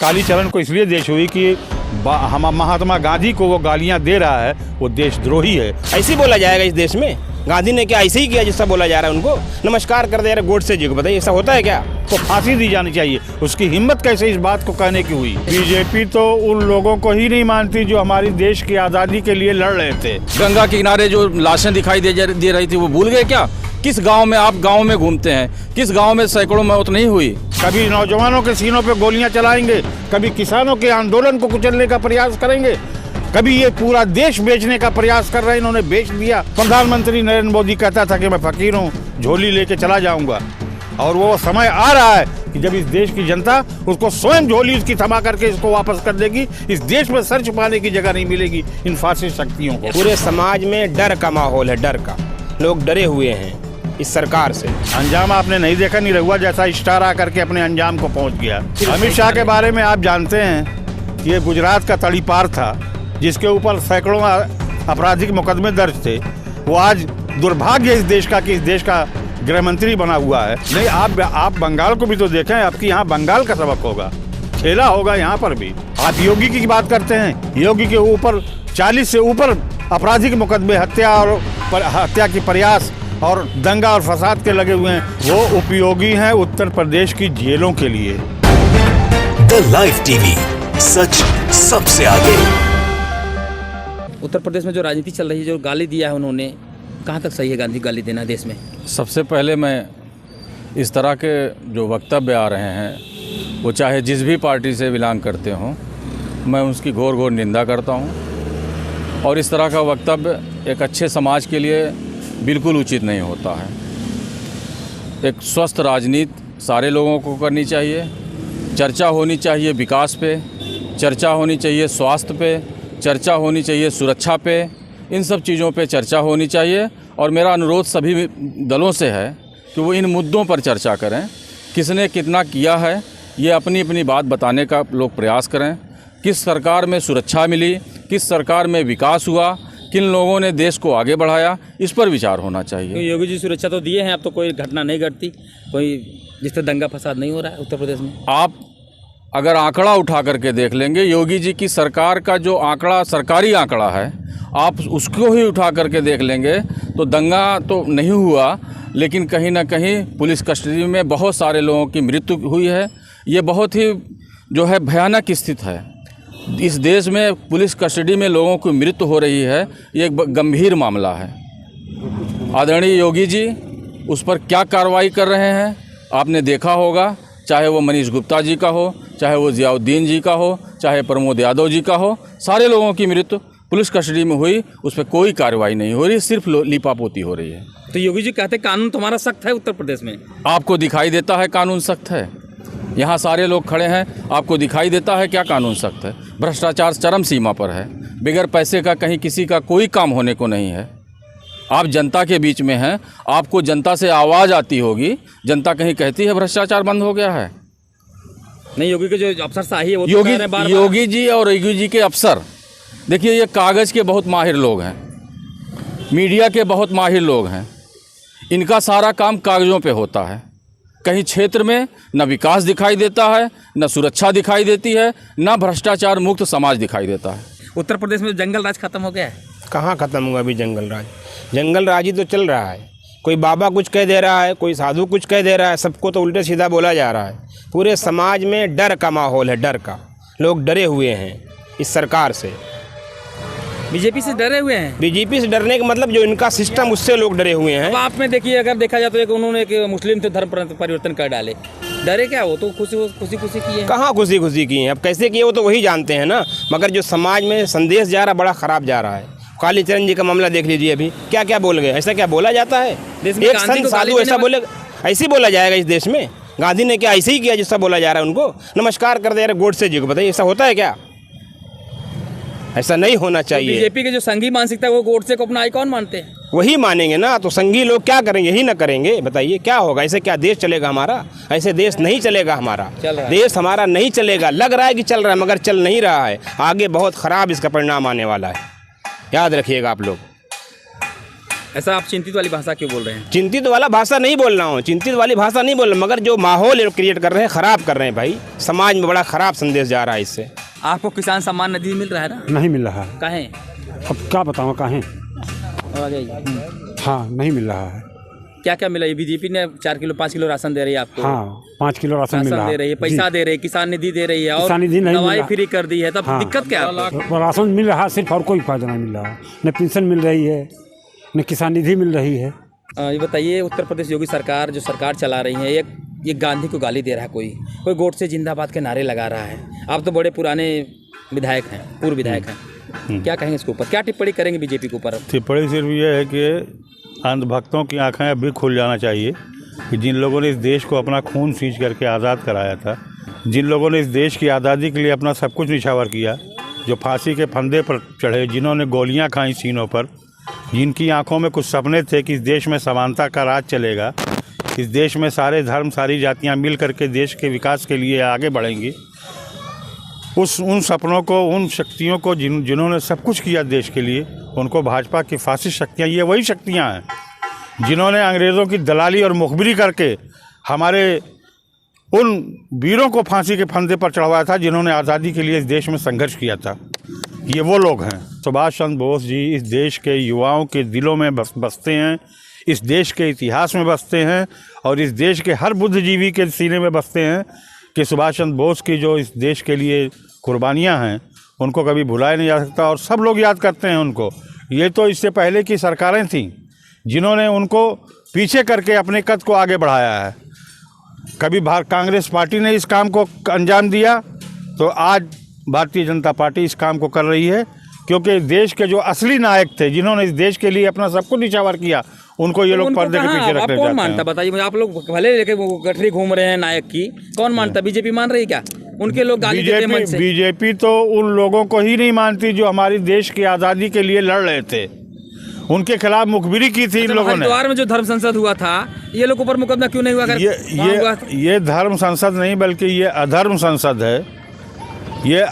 कालीचरण को इसलिए देश हुई कि हम महात्मा गांधी को वो गालियां दे रहा है, वो देशद्रोही है। ऐसे ही बोला जाएगा इस देश में? गांधी ने क्या ऐसे ही किया जिससे बोला जा रहा है उनको? नमस्कार कर दे रहे गोडसे जी को, बताइए ऐसा होता है क्या? तो फांसी दी जानी चाहिए। उसकी हिम्मत कैसे इस बात को कहने की हुई? बीजेपी तो उन लोगों को ही नहीं मानती जो हमारी देश की आज़ादी के लिए लड़ रहे थे। गंगा के किनारे जो लाशें दिखाई दे रही थी वो भूल गए क्या? किस गांव में आप गांव में घूमते हैं, किस गांव में सैकड़ों मौत नहीं हुई? कभी नौजवानों के सीनों पे गोलियां चलाएंगे, कभी किसानों के आंदोलन को कुचलने का प्रयास करेंगे, कभी ये पूरा देश बेचने का प्रयास कर रहे हैं। इन्होंने बेच दिया। प्रधानमंत्री नरेंद्र मोदी कहता था कि मैं फकीर हूँ, झोली लेके चला जाऊंगा, और वो समय आ रहा है कि जब इस देश की जनता उसको स्वयं झोली उसकी थमा करके इसको वापस कर देगी। इस देश में सर छुपाने की जगह नहीं मिलेगी इन फासिस्ट शक्तियों को। पूरे समाज में डर का माहौल है, डर का। लोग डरे हुए हैं इस सरकार से। अंजाम आपने नहीं देखा, नहीं रहुआ जैसा स्टार आकर के अपने अंजाम को पहुंच गया। अमित शाह के बारे में आप जानते हैं कि ये गुजरात का तड़ीपार था जिसके ऊपर सैकड़ों आपराधिक मुकदमे दर्ज थे। वो आज दुर्भाग्य इस देश का कि इस देश का गृह मंत्री बना हुआ है। नहीं, आप बंगाल को भी तो देखें, आपकी यहाँ बंगाल का सबक होगा, खेला होगा यहाँ पर भी। आप योगी की बात करते हैं, योगी के ऊपर 40 से ऊपर आपराधिक मुकदमे हत्या की प्रयास और दंगा और फसाद के लगे हुए हैं। वो उपयोगी हैं उत्तर प्रदेश की जेलों के लिए। द लाइव टीवी, सच सबसे आगे। उत्तर प्रदेश में जो राजनीति चल रही है, जो गाली दिया है उन्होंने, कहाँ तक सही है गांधी गाली देना देश में? सबसे पहले मैं इस तरह के जो वक्तव्य आ रहे हैं वो चाहे जिस भी पार्टी से बिलोंग करते हों, मैं उसकी घोर घोर निंदा करता हूं। और इस तरह का वक्तव्य एक अच्छे समाज के लिए बिल्कुल उचित नहीं होता है। एक स्वस्थ राजनीति सारे लोगों को करनी चाहिए। चर्चा होनी चाहिए विकास पे, चर्चा होनी चाहिए स्वास्थ्य पे, चर्चा होनी चाहिए सुरक्षा पे, इन सब चीज़ों पे चर्चा होनी चाहिए। और मेरा अनुरोध सभी दलों से है कि वो इन मुद्दों पर चर्चा करें। किसने कितना किया है ये अपनी अपनी बात बताने का लोग प्रयास करें। किस सरकार में सुरक्षा मिली, किस सरकार में विकास हुआ, किन लोगों ने देश को आगे बढ़ाया, इस पर विचार होना चाहिए। योगी जी सुरक्षा तो दिए हैं, अब तो कोई घटना नहीं घटती, कोई जिससे दंगा फसाद नहीं हो रहा है उत्तर प्रदेश में। आप अगर आंकड़ा उठा करके देख लेंगे, योगी जी की सरकार का जो आंकड़ा सरकारी आंकड़ा है, आप उसको ही उठा करके देख लेंगे तो दंगा तो नहीं हुआ, लेकिन कहीं ना कहीं पुलिस कस्टडी में बहुत सारे लोगों की मृत्यु हुई है। ये बहुत ही जो है भयानक स्थिति है। इस देश में पुलिस कस्टडी में लोगों की मृत्यु हो रही है, ये एक गंभीर मामला है। आदरणीय योगी जी उस पर क्या कार्रवाई कर रहे हैं आपने देखा होगा, चाहे वो मनीष गुप्ता जी का हो, चाहे वो जियाउद्दीन जी का हो, चाहे प्रमोद यादव जी का हो, सारे लोगों की मृत्यु पुलिस कस्टडी में हुई, उस पर कोई कार्रवाई नहीं हो रही, सिर्फ लिपापोती हो रही है। तो योगी जी कहते कानून तुम्हारा सख्त है उत्तर प्रदेश में। आपको दिखाई देता है कानून सख्त है? यहाँ सारे लोग खड़े हैं, आपको दिखाई देता है क्या कानून सख्त है? भ्रष्टाचार चरम सीमा पर है। बगैर पैसे का कहीं किसी का कोई काम होने को नहीं है। आप जनता के बीच में हैं, आपको जनता से आवाज़ आती होगी, जनता कहीं कहती है भ्रष्टाचार बंद हो गया है? नहीं, योगी के जो अफसर शाही है वो योगी जी और योगी जी के अफसर, देखिए ये कागज़ के बहुत माहिर लोग हैं, मीडिया के बहुत माहिर लोग हैं। इनका सारा काम कागज़ों पे होता है। कहीं क्षेत्र में न विकास दिखाई देता है, न सुरक्षा दिखाई देती है, न भ्रष्टाचार मुक्त समाज दिखाई देता है। उत्तर प्रदेश में जंगल राज खत्म हो गया है? कहाँ खत्म हुआ अभी जंगल राज? जंगल राज ही तो चल रहा है। कोई बाबा कुछ कह दे रहा है, कोई साधु कुछ कह दे रहा है, सबको तो उल्टे सीधा बोला जा रहा है। पूरे समाज में डर का माहौल है, डर का। लोग डरे हुए हैं इस सरकार से। बीजेपी से डरे हुए हैं? बीजेपी से डरने का मतलब जो इनका सिस्टम, उससे लोग डरे हुए हैं। अब आप में देखिए, अगर देखा जाए तो एक उन्होंने एक मुस्लिम थे धर्म परिवर्तन कर डाले, डरे क्या? वो तो खुशी किए हैं। कहाँ खुशी किए हैं? अब कैसे किए वो तो वही जानते हैं ना। मगर जो समाज में संदेश जा रहा बड़ा खराब जा रहा है। कालीचरण जी का मामला देख लीजिए, अभी क्या क्या बोल गए। ऐसा क्या बोला जाता है? एक संत साधु ऐसा बोले, ऐसे ही बोला जाएगा इस देश में? गांधी ने क्या ऐसे ही किया जिससे बोला जा रहा है उनको? नमस्कार कर दे रहे गोडसे जी को, बताइए ऐसा होता है क्या? ऐसा नहीं होना चाहिए। बीजेपी के जो संघी मानसिकता है वो गोडसे को अपना आइकॉन मानते हैं। वही मानेंगे ना, तो संघी लोग क्या करेंगे? यही ना करेंगे? बताइए क्या होगा? ऐसे क्या देश चलेगा हमारा? ऐसे देश नहीं चलेगा हमारा। देश हमारा नहीं चलेगा। लग रहा है कि चल रहा है, मगर चल नहीं रहा है। आगे बहुत खराब इसका परिणाम आने वाला है, याद रखिएगा आप लोग। ऐसा आप चिंतित वाली भाषा क्यों बोल रहे हैं? चिंतित वाला भाषा नहीं बोल रहा हूँ, चिंतित वाली भाषा नहीं बोल रहा, मगर जो माहौल ये क्रिएट कर रहे हैं, ख़राब कर रहे हैं भाई, समाज में बड़ा ख़राब संदेश जा रहा है इससे। आपको किसान सम्मान निधि मिल रहा है ना? नहीं मिल रहा है। कहें अब क्या बताऊँ कहें? हाँ, नहीं मिल रहा है। क्या क्या मिला? ये बीजेपी ने 4 किलो 5 किलो राशन दे रही है आपको। हाँ, 5 किलो राशन मिल रहा दे रही है, पैसा दे रही है, किसान निधि दे रही है, और किसान निधि नहीं मिल दवाई रहा। फ्री कर दी है, तब हाँ। दिक्कत क्या है? राशन मिल रहा है सिर्फ, और कोई फायदा नहीं मिल रहा है। न पेंशन मिल रही है, न किसान निधि मिल रही है। ये बताइए, उत्तर प्रदेश योगी सरकार जो सरकार चला रही है, ये गांधी को गाली दे रहा है, कोई गोडसे जिंदाबाद के नारे लगा रहा है। आप तो बड़े पुराने विधायक हैं, पूर्व विधायक हैं, क्या कहेंगे इसके ऊपर? क्या टिप्पणी करेंगे बीजेपी के ऊपर? टिप्पणी सिर्फ ये है कि अंधभक्तों की आंखें अभी खुल जाना चाहिए कि जिन लोगों ने इस देश को अपना खून सींच करके आज़ाद कराया था, जिन लोगों ने इस देश की आज़ादी के लिए अपना सब कुछ निछावर किया, जो फांसी के फंदे पर चढ़े, जिन्होंने गोलियां खाई सीनों पर, जिनकी आंखों में कुछ सपने थे कि इस देश में समानता का राज चलेगा, इस देश में सारे धर्म सारी जातियां मिल करके देश के विकास के लिए आगे बढ़ेंगी, उन सपनों को, उन शक्तियों को जिन्होंने सब कुछ किया देश के लिए, उनको भाजपा की फासिस्ट शक्तियाँ, ये वही शक्तियाँ हैं जिन्होंने अंग्रेज़ों की दलाली और मुखबिरी करके हमारे उन वीरों को फांसी के फंदे पर चढ़वाया था जिन्होंने आज़ादी के लिए इस देश में संघर्ष किया था। ये वो लोग हैं। सुभाष चंद्र बोस जी इस देश के युवाओं के दिलों में बसते हैं, इस देश के इतिहास में बसते हैं, और इस देश के हर बुद्धिजीवी के सीने में बसते हैं कि सुभाष चंद्र बोस की जो इस देश के लिए कुर्बानियाँ हैं उनको कभी भुलाया नहीं जा सकता, और सब लोग याद करते हैं उनको। ये तो इससे पहले की सरकारें थीं जिन्होंने उनको पीछे करके अपने कद को आगे बढ़ाया है। कभी कांग्रेस पार्टी ने इस काम को अंजाम दिया, तो आज भारतीय जनता पार्टी इस काम को कर रही है, क्योंकि देश के जो असली नायक थे, जिन्होंने इस देश के लिए अपना सब कुछ निछावर किया, उनको ये लोग पर्दे के पीछे रखने कौन मानता? बताइए मुझे। आप लोग भले लेके गठरी घूम रहे हैं नायक की, कौन मानता? बीजेपी मान रही है क्या? उनके लोग गाली देते हैं मन से। बीजेपी तो उन लोगों को ही नहीं मानती जो हमारी देश की आज़ादी के लिए लड़ रहे थे, उनके खिलाफ मुखबिरी की थी इन लोगों ने। हरिद्वार में जो धर्म संसद हुआ था, ये लोग ऊपर मुकदमा क्यों नहीं हुआ? ये धर्म संसद नहीं, बल्कि ये अधर्म संसद है। ये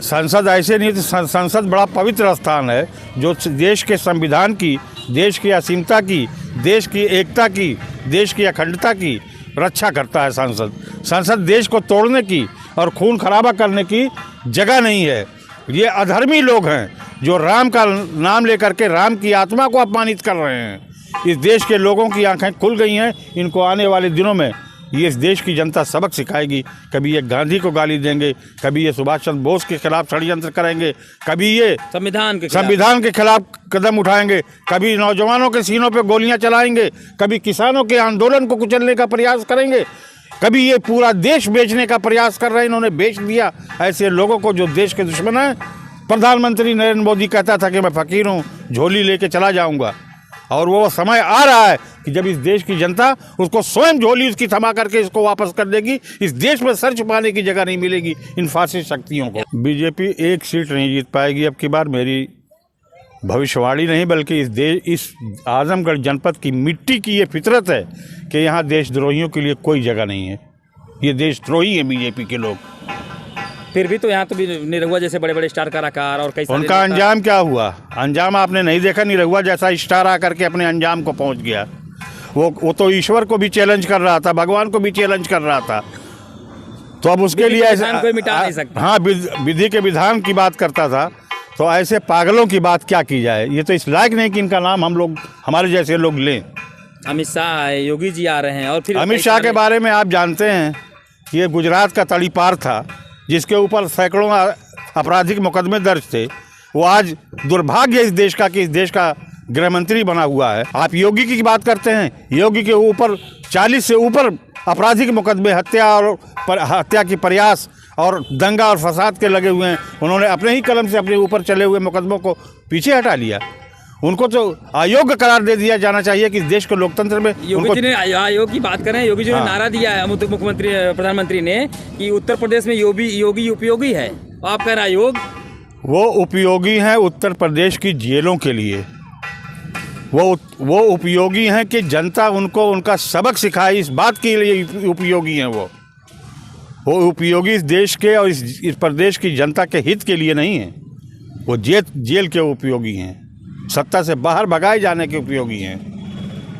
संसद ऐसे नहीं, संसद बड़ा पवित्र स्थान है जो देश के संविधान की, देश की असीमता की, देश की एकता की, देश की अखंडता की रक्षा करता है। संसद देश को तोड़ने की और खून खराबा करने की जगह नहीं है। ये अधर्मी लोग हैं जो राम का नाम लेकर के राम की आत्मा को अपमानित कर रहे हैं। इस देश के लोगों की आंखें खुल गई हैं। इनको आने वाले दिनों में ये इस देश की जनता सबक सिखाएगी। कभी ये गांधी को गाली देंगे, कभी ये सुभाष चंद्र बोस के खिलाफ षड्यंत्र करेंगे, कभी ये संविधान के खिलाफ कदम उठाएंगे, कभी नौजवानों के सीनों पे गोलियां चलाएंगे, कभी किसानों के आंदोलन को कुचलने का प्रयास करेंगे, कभी ये पूरा देश बेचने का प्रयास कर रहे हैं। इन्होंने बेच दिया ऐसे लोगों को जो देश के दुश्मन हैं। प्रधानमंत्री नरेंद्र मोदी कहता था कि मैं फकीर हूँ, झोली लेके चला जाऊँगा, और वो समय आ रहा है कि जब इस देश की जनता उसको स्वयं झोली उसकी थमा करके इसको वापस कर देगी। इस देश में सर छुपाने की जगह नहीं मिलेगी इन फासिस्ट शक्तियों को। बीजेपी एक सीट नहीं जीत पाएगी अब की बार। मेरी भविष्यवाणी नहीं, बल्कि इस आजमगढ़ जनपद की मिट्टी की ये फितरत है कि यहाँ देशद्रोहियों के लिए कोई जगह नहीं है। ये देशद्रोही है बीजेपी के लोग। फिर भी तो यहाँ तो भी निरहुआ जैसे बड़े बड़े स्टार कलाकार और कई सारे उनका अंजाम क्या हुआ? अंजाम आपने नहीं देखा। निरहुआ जैसा स्टार आकर के अपने अंजाम को पहुंच गया। वो तो ईश्वर को भी चैलेंज कर रहा था, भगवान को भी चैलेंज कर रहा था। तो अब उसके लिए ऐसे कोई मिटा नहीं सकता। हाँ, विधि के विधान की बात करता था। तो ऐसे पागलों की बात क्या की जाए? ये तो इस लायक नहीं कि इनका नाम हम लोग, हमारे जैसे लोग लें। अमित शाह आए, योगी जी आ रहे हैं, और फिर अमित शाह के बारे में आप जानते हैं कि ये गुजरात का तड़ीपार था जिसके ऊपर सैकड़ों आपराधिक मुकदमे दर्ज थे। वो आज दुर्भाग्य इस देश का कि इस देश का गृह मंत्री बना हुआ है। आप योगी की बात करते हैं, योगी के ऊपर 40 से ऊपर आपराधिक मुकदमे, हत्या की प्रयास और दंगा और फसाद के लगे हुए हैं। उन्होंने अपने ही कलम से अपने ऊपर चले हुए मुकदमों को पीछे हटा लिया। उनको तो अयोग्य करार दे दिया जाना चाहिए कि इस देश को लोकतंत्र में। योगी जी ने आयोग की बात करें, योगी जी ने नारा दिया है मुख्यमंत्री प्रधानमंत्री ने कि उत्तर प्रदेश में योगी उपयोगी है। आप कह रहे योग वो उपयोगी हैं उत्तर प्रदेश की जेलों के लिए। वो उपयोगी हैं कि जनता उनको उनका सबक सिखाए, इस बात के लिए उपयोगी हैं। वो उपयोगी इस देश के और इस प्रदेश की जनता के हित के लिए नहीं है। वो जेल के उपयोगी हैं। सत्ता से बाहर भगाए जाने के उपयोगी हैं।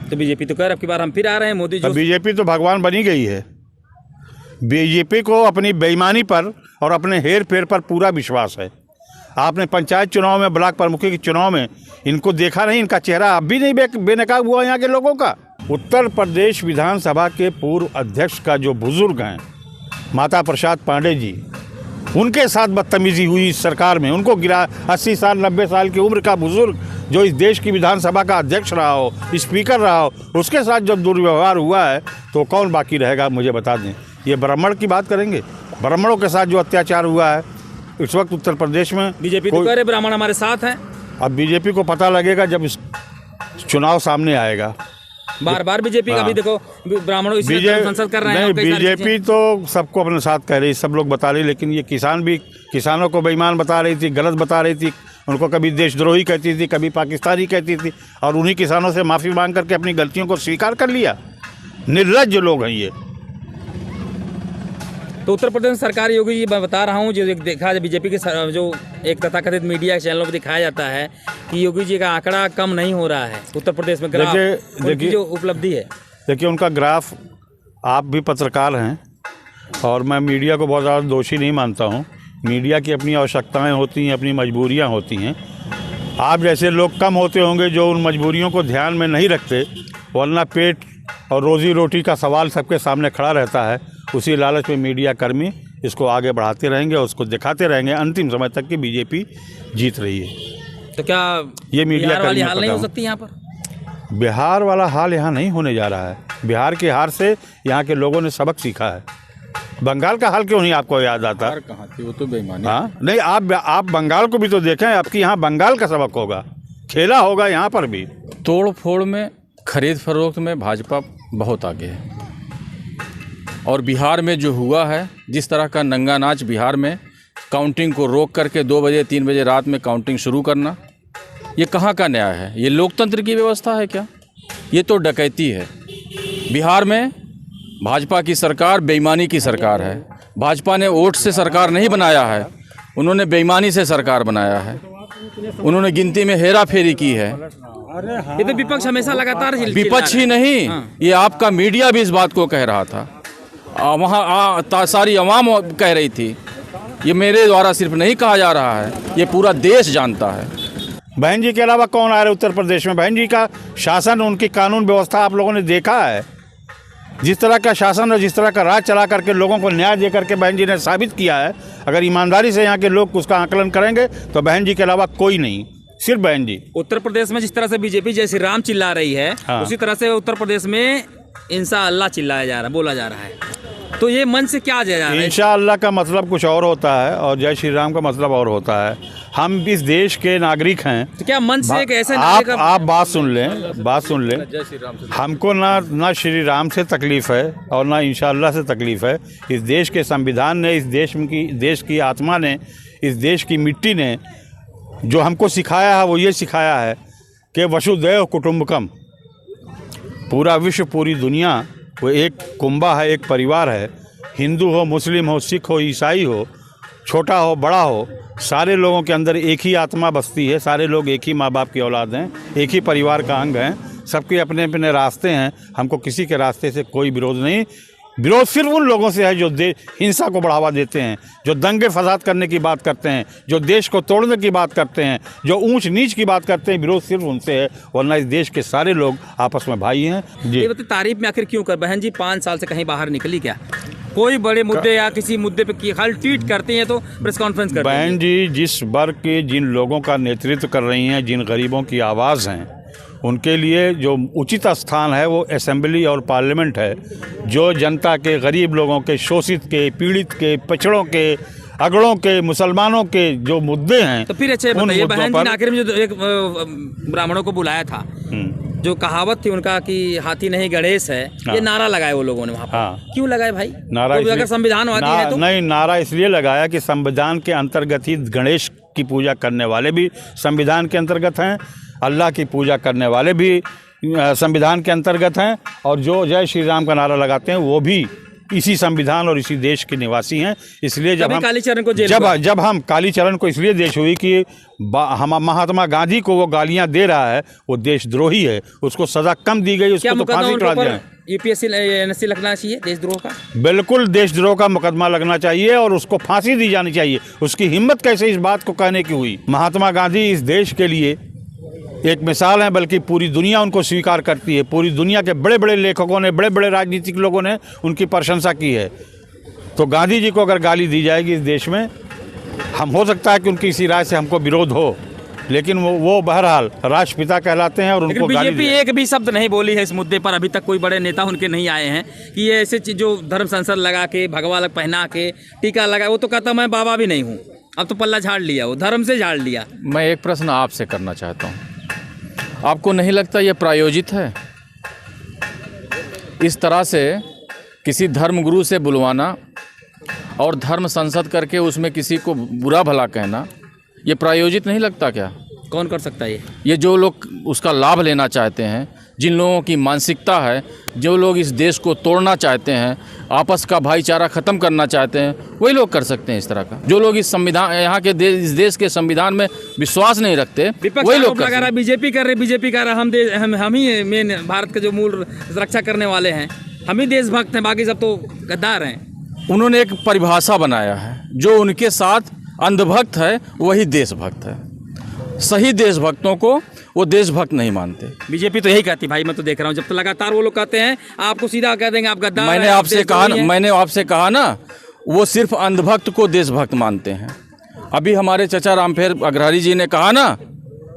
तो बीजेपी तो कह रहा है अब की बार हम फिर आ रहे हैं मोदी जो बीजेपी तो भगवान बनी गई है। बीजेपी को अपनी बेईमानी पर और अपने हेर फेर पर पूरा विश्वास है। आपने पंचायत चुनाव में, ब्लॉक प्रमुखी के चुनाव में इनको देखा नहीं, इनका चेहरा अब भी नहीं बेनकाब हुआ यहाँ के लोगों का। उत्तर प्रदेश विधानसभा के पूर्व अध्यक्ष का जो बुजुर्ग हैं माता प्रसाद पांडे जी, उनके साथ बदतमीजी हुई इस सरकार में। उनको गिरा 80 साल 90 साल की उम्र का बुजुर्ग जो इस देश की विधानसभा का अध्यक्ष रहा हो, स्पीकर रहा हो, उसके साथ जब दुर्व्यवहार हुआ है तो कौन बाकी रहेगा, मुझे बता दें। ये ब्राह्मण की बात करेंगे, ब्राह्मणों के साथ जो अत्याचार हुआ है इस वक्त उत्तर प्रदेश में। बीजेपी तो कह रहे ब्राह्मण हमारे साथ हैं। अब बीजेपी को पता लगेगा जब इस चुनाव सामने आएगा। बार बार बीजेपी का भी देखो ब्राह्मणों की संसद कर रहे हैं। नहीं, बीजेपी तो सबको अपने साथ कह रही, सब लोग बता रही, लेकिन ये किसान भी किसानों को बेईमान बता रही थी, गलत बता रही थी। उनको कभी देशद्रोही कहती थी, कभी पाकिस्तानी कहती थी, और उन्हीं किसानों से माफ़ी मांग करके अपनी गलतियों को स्वीकार कर लिया। निर्लज्ज लोग हैं ये। तो उत्तर प्रदेश सरकार योगी जी, मैं बता रहा हूँ, जो एक देखा बीजेपी के जो एक तथाकथित मीडिया चैनलों पर दिखाया जाता है कि योगी जी का आंकड़ा कम नहीं हो रहा है उत्तर प्रदेश में। ग्राफ देखिए जो उपलब्धि है, देखिए उनका ग्राफ। आप भी पत्रकार हैं और मैं मीडिया को बहुत ज़्यादा दोषी नहीं मानता हूँ। मीडिया की अपनी आवश्यकताएं होती हैं, अपनी मजबूरियां होती हैं। आप जैसे लोग कम होते होंगे जो उन मजबूरियों को ध्यान में नहीं रखते, वरना पेट और रोजी रोटी का सवाल सबके सामने खड़ा रहता है। उसी लालच में मीडिया कर्मी इसको आगे बढ़ाते रहेंगे और उसको दिखाते रहेंगे अंतिम समय तक कि बीजेपी जीत रही है। तो क्या ये मीडिया वाली हाल नहीं हो सकती यहाँ पर? बिहार वाला हाल यहाँ नहीं होने जा रहा है। बिहार के हार से यहाँ के लोगों ने सबक सीखा है। बंगाल का हाल क्यों नहीं आपको याद आता? कहाँ थी वो तो बेईमानी। हाँ, नहीं, आप बंगाल को भी तो देखें। आपकी यहाँ बंगाल का सबक होगा, खेला होगा यहाँ पर भी। तोड़ फोड़ में, खरीद फरोख्त में भाजपा बहुत आगे है। और बिहार में जो हुआ है, जिस तरह का नंगा नाच बिहार में, काउंटिंग को रोक करके 2 बजे 3 बजे रात में काउंटिंग शुरू करना, ये कहाँ का न्याय है? ये लोकतंत्र की व्यवस्था है क्या? ये तो डकैती है। बिहार में भाजपा की सरकार बेईमानी की सरकार है। भाजपा ने वोट से सरकार नहीं बनाया है, उन्होंने बेईमानी से सरकार बनाया है। उन्होंने गिनती में हेरा फेरी की है। ये तो विपक्ष हमेशा लगातार विपक्ष ही नहीं, ये आपका मीडिया भी इस बात को कह रहा था। वहाँ सारी आवाम कह रही थी। ये मेरे द्वारा सिर्फ नहीं कहा जा रहा है, ये पूरा देश जानता है। बहन जी के अलावा कौन आ रहे उत्तर प्रदेश में? बहन जी का शासन, उनकी कानून व्यवस्था आप लोगों ने देखा है। जिस तरह का शासन और जिस तरह का राज चला करके लोगों को न्याय दे करके बहन जी ने साबित किया है। अगर ईमानदारी से यहाँ के लोग उसका आकलन करेंगे तो बहन जी के अलावा कोई नहीं, सिर्फ बहन जी। उत्तर प्रदेश में जिस तरह से बीजेपी जय श्री राम चिल्ला रही है, हाँ, उसी तरह से उत्तर प्रदेश में इंशा अल्लाह चिल्लाया जा रहा है, बोला जा रहा है। तो ये मन से क्या जा रहा है? इंशा अल्लाह का मतलब कुछ और होता है और जय श्री राम का मतलब और होता है। हम इस देश के नागरिक हैं। तो क्या मन से एक ऐसे आप बात सुन लें। हमको ना श्री राम से तकलीफ है और ना इंशा अल्लाह से तकलीफ है। इस देश के संविधान ने, इस देश की आत्मा ने, इस देश की मिट्टी ने जो हमको सिखाया है वो ये सिखाया है कि वसुदैव कुटुंबकम। पूरा विश्व, पूरी दुनिया वो एक कुंबा है, एक परिवार है। हिंदू हो, मुस्लिम हो, सिख हो, ईसाई हो, छोटा हो, बड़ा हो, सारे लोगों के अंदर एक ही आत्मा बसती है। सारे लोग एक ही माँ बाप की औलाद हैं, एक ही परिवार का अंग हैं। सबके अपने अपने रास्ते हैं। हमको किसी के रास्ते से कोई विरोध नहीं। विरोध सिर्फ उन लोगों से है जो हिंसा को बढ़ावा देते हैं, जो दंगे फसाद करने की बात करते हैं, जो देश को तोड़ने की बात करते हैं, जो ऊंच नीच की बात करते हैं। विरोध सिर्फ उनसे है, वरना इस देश के सारे लोग आपस में भाई हैं। जी, ये तारीफ में आखिर क्यों कर? बहन जी 5 साल से कहीं बाहर निकली क्या? कोई बड़े मुद्दे या किसी मुद्दे पे की खाली ट्वीट करते हैं तो प्रेस कॉन्फ्रेंस करते हैं। बहन जी जिस वर्ग के जिन लोगों का नेतृत्व कर रही हैं, जिन गरीबों की आवाज़ हैं, उनके लिए जो उचित स्थान है वो असेंबली और पार्लियामेंट है। जो जनता के, गरीब लोगों के, शोषित के, पीड़ित के, पिछड़ों के, अगड़ों के, मुसलमानों के जो मुद्दे हैं, तो फिर अच्छा बताइए, बहन जी ने आखिर में जो एक ब्राह्मणों को बुलाया था, जो कहावत थी उनका कि हाथी नहीं गणेश है, ये नारा लगाए वो लोगों ने वहाँ पर। हाँ, क्यों लगाए भाई? नारा तो अगर संविधानवादी है तो नहीं, नारा इसलिए लगाया कि संविधान के अंतर्गत ही गणेश की पूजा करने वाले भी संविधान के अंतर्गत हैं, अल्लाह की पूजा करने वाले भी संविधान के अंतर्गत हैं, और जो जय श्री राम का नारा लगाते हैं वो भी इसी संविधान और इसी देश के निवासी हैं। इसलिए जब तभी हम कालीचरण को जेल हुआ। जब हम कालीचरण को इसलिए देश हुई कि हम महात्मा गांधी को वो गालियां दे रहा है, वो देशद्रोही है, उसको सजा कम दी गई, क्या उसको तो मुकदमा फांसी उनके चढ़ा ऊपर दिया। यूपीएससी एनएससी लगना चाहिए देशद्रोह का? बिल्कुल देशद्रोह का मुकदमा लगना चाहिए और उसको फांसी दी जानी चाहिए। उसकी हिम्मत कैसे इस बात को कहने की हुई। महात्मा गांधी इस देश के लिए एक मिसाल है, बल्कि पूरी दुनिया उनको स्वीकार करती है। पूरी दुनिया के बड़े बड़े लेखकों ने, बड़े बड़े राजनीतिक लोगों ने उनकी प्रशंसा की है। तो गांधी जी को अगर गाली दी जाएगी इस देश में, हम हो सकता है कि उनकी इसी राय से हमको विरोध हो, लेकिन वो बहरहाल राष्ट्रपिता कहलाते हैं और उनको गाली बीजेपी एक भी शब्द नहीं बोली है इस मुद्दे पर। अभी तक कोई बड़े नेता उनके नहीं आए हैं कि ये ऐसे चीज जो धर्म संसद लगा के, भगवा लग पहना के, टीका लगा, वो तो कहता मैं बाबा भी नहीं हूँ। अब तो पल्ला झाड़ लिया, वो धर्म से झाड़ लिया। मैं एक प्रश्न आपसे करना चाहता हूँ, आपको नहीं लगता ये प्रायोजित है? इस तरह से किसी धर्मगुरु से बुलवाना और धर्म संसद करके उसमें किसी को बुरा भला कहना, ये प्रायोजित नहीं लगता क्या? कौन कर सकता है ये जो लोग उसका लाभ लेना चाहते हैं, जिन लोगों की मानसिकता है, जो लोग इस देश को तोड़ना चाहते हैं, आपस का भाईचारा ख़त्म करना चाहते हैं, वही लोग कर सकते हैं इस तरह का। जो लोग इस संविधान, यहाँ के इस देश के संविधान में विश्वास नहीं रखते, वही लोग कर सकते हैं। बीजेपी कर रहे, हम ही मेन भारत के जो मूल रक्षा करने वाले हैं, हम ही देशभक्त हैं, बाकी सब तो गद्दार हैं। उन्होंने एक परिभाषा बनाया है, जो उनके साथ अंधभक्त है वही देशभक्त है। सही देशभक्तों को वो देशभक्त नहीं मानते। बीजेपी तो यही कहती, भाई मैं तो देख रहा हूँ, जब तक लगातार वो लोग कहते हैं आपको सीधा कह देंगे आप गद्दार हैं, मैंने आप आपसे कहा ना, वो सिर्फ अंधभक्त को देशभक्त मानते हैं। अभी हमारे चचा रामफेर अग्रहरी जी ने कहा ना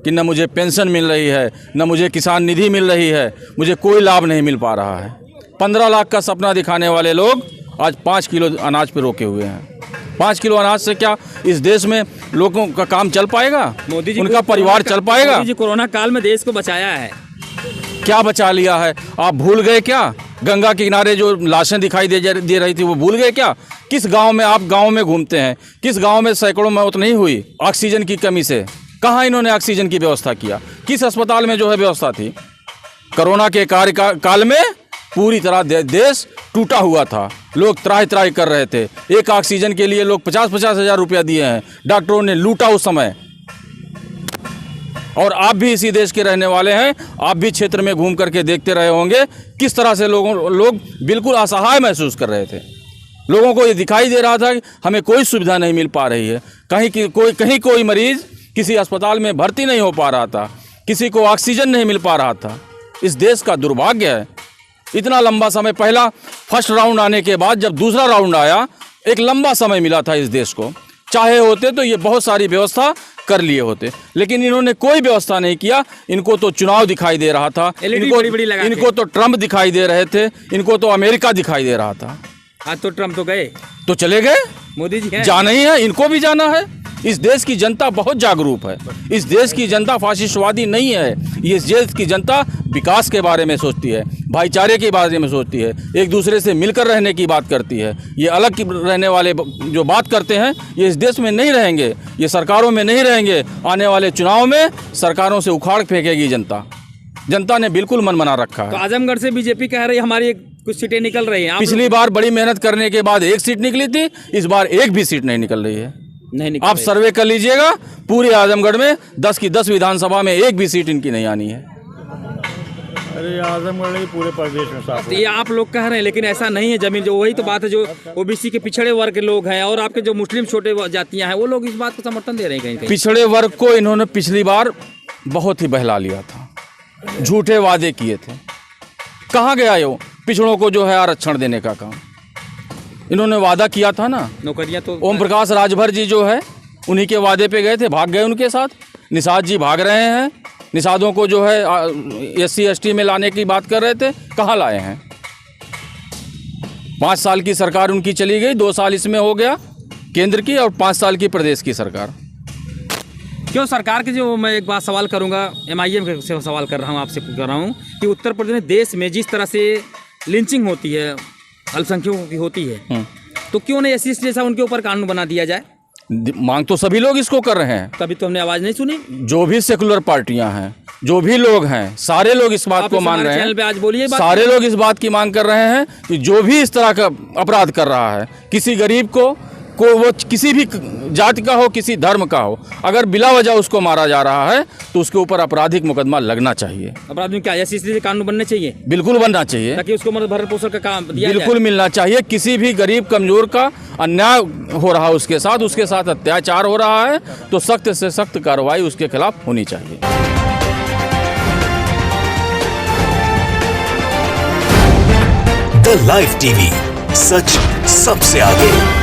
कि न मुझे पेंशन मिल रही है, न मुझे किसान निधि मिल रही है, मुझे कोई लाभ नहीं मिल पा रहा है। 15 लाख का सपना दिखाने वाले लोग आज 5 किलो अनाज पे रोके हुए हैं। 5 किलो अनाज से क्या इस देश में लोगों का काम चल पाएगा? मोदी जी उनका परिवार चल पाएगा? मोदी जी कोरोना काल में देश को बचाया है। क्या बचा लिया है? आप भूल गए क्या? गंगा के किनारे जो लाशें दिखाई दे रही थी, वो भूल गए क्या? किस गांव में आप गांव में घूमते हैं, किस गांव में सैकड़ों मौत नहीं हुई ऑक्सीजन की कमी से? कहाँ इन्होंने ऑक्सीजन की व्यवस्था किया? किस अस्पताल में जो है व्यवस्था थी? कोरोना के कार्यकाल में पूरी तरह देश टूटा हुआ था, लोग त्राही त्राही कर रहे थे। एक ऑक्सीजन के लिए लोग 50-50 हज़ार रुपया दिए हैं, डॉक्टरों ने लूटा उस समय। और आप भी इसी देश के रहने वाले हैं, आप भी क्षेत्र में घूम करके देखते रहे होंगे किस तरह से लोग बिल्कुल असहाय महसूस कर रहे थे। लोगों को ये दिखाई दे रहा था कि हमें कोई सुविधा नहीं मिल पा रही है, कहीं कोई मरीज किसी अस्पताल में भर्ती नहीं हो पा रहा था, किसी को ऑक्सीजन नहीं मिल पा रहा था। इस देश का दुर्भाग्य है। इतना लंबा समय, पहला फर्स्ट राउंड आने के बाद जब दूसरा राउंड आया, एक लंबा समय मिला था इस देश को। चाहे होते तो ये बहुत सारी व्यवस्था कर लिए होते, लेकिन इन्होंने कोई व्यवस्था नहीं किया। इनको तो चुनाव दिखाई दे रहा था, इनको तो ट्रम्प दिखाई दे रहे थे, इनको तो अमेरिका दिखाई दे रहा था। आज तो ट्रम्प तो गए, तो चले गए। मोदी जी जाना ही है, इनको भी जाना है। इस देश की जनता बहुत जागरूक है। इस देश की जनता फाशिस्टवादी नहीं है। इस देश की जनता विकास के बारे में सोचती है, भाईचारे के बारे में सोचती है, एक दूसरे से मिलकर रहने की बात करती है। ये अलग रहने वाले जो बात करते हैं, ये इस देश में नहीं रहेंगे, ये सरकारों में नहीं रहेंगे। आने वाले चुनाव में सरकारों से उखाड़ फेंकेगी जनता। जनता ने बिल्कुल मन बना रखा है। तो आजमगढ़ से बीजेपी कह रही है हमारी कुछ सीटें निकल रही हैं। पिछली बार बड़ी मेहनत करने के बाद एक सीट निकली थी, इस बार एक भी सीट नहीं निकल रही है। आप सर्वे कर लीजिएगा, पूरे आजमगढ़ में 10 की 10 विधानसभा में एक भी सीट इनकी नहीं आनी है। अरे आजमगढ़ नहीं, पूरे प्रदेश में साफ। ये आप लोग कह रहे हैं, लेकिन ऐसा नहीं है। जमीन जो वही तो बात है, जो ओबीसी के पिछड़े वर्ग के लोग हैं और आपके जो मुस्लिम छोटे जातियां हैं, वो लोग इस बात को समर्थन दे रहे हैं। कहीं पिछड़े वर्ग को इन्होंने पिछली बार बहुत ही बहला लिया था, झूठे वादे किए थे। कहाँ गया ये पिछड़ों को जो है आरक्षण देने का काम? इन्होंने वादा किया था ना, नौकरियां तो ओम प्रकाश राजभर जी जो है उन्हीं के वादे पे गए थे, भाग गए उनके साथ। निषाद जी भाग रहे हैं, निषादों को जो है SC ST में लाने की बात कर रहे थे, कहाँ लाए हैं? 5 साल की सरकार उनकी चली गई, 2 साल इसमें हो गया केंद्र की और 5 साल की प्रदेश की सरकार। क्यों सरकार के जो मैं एक बात सवाल करूंगा, MIM से सवाल कर रहा हूं, आपसे कर रहा हूं कि उत्तर प्रदेश देश में जिस तरह से लिंचिंग होती है, अल्पसंख्यकों की होती है, तो क्यों नहीं SC जैसा उनके ऊपर कानून बना दिया जाए? मांग तो सभी लोग इसको कर रहे हैं। तभी तो हमने आवाज़ नहीं सुनी। जो भी सेकुलर पार्टियां हैं, जो भी लोग हैं, सारे लोग इस बात को मान रहे चैनल पे आज बोलिए हैं। बात। सारे लोग इस बात की मांग कर रहे हैं कि जो भी इस तरह का अपराध कर रहा है, किसी गरीब को वो किसी भी जाति का हो, किसी धर्म का हो, अगर बिला वजह उसको मारा जा रहा है तो उसके ऊपर आपराधिक मुकदमा लगना चाहिए। अपराध में क्या ऐसी स्थिति कानून बनने चाहिए, बिल्कुल बनना चाहिए, ताकि उसको मतलब भरण पोषण का काम दिया बिल्कुल मिलना चाहिए। किसी भी गरीब कमजोर का अन्याय हो रहा है, उसके साथ अत्याचार हो रहा है, तो सख्त से सख्त कार्रवाई उसके खिलाफ होनी चाहिए। द लाइव टीवी, सच सबसे आगे।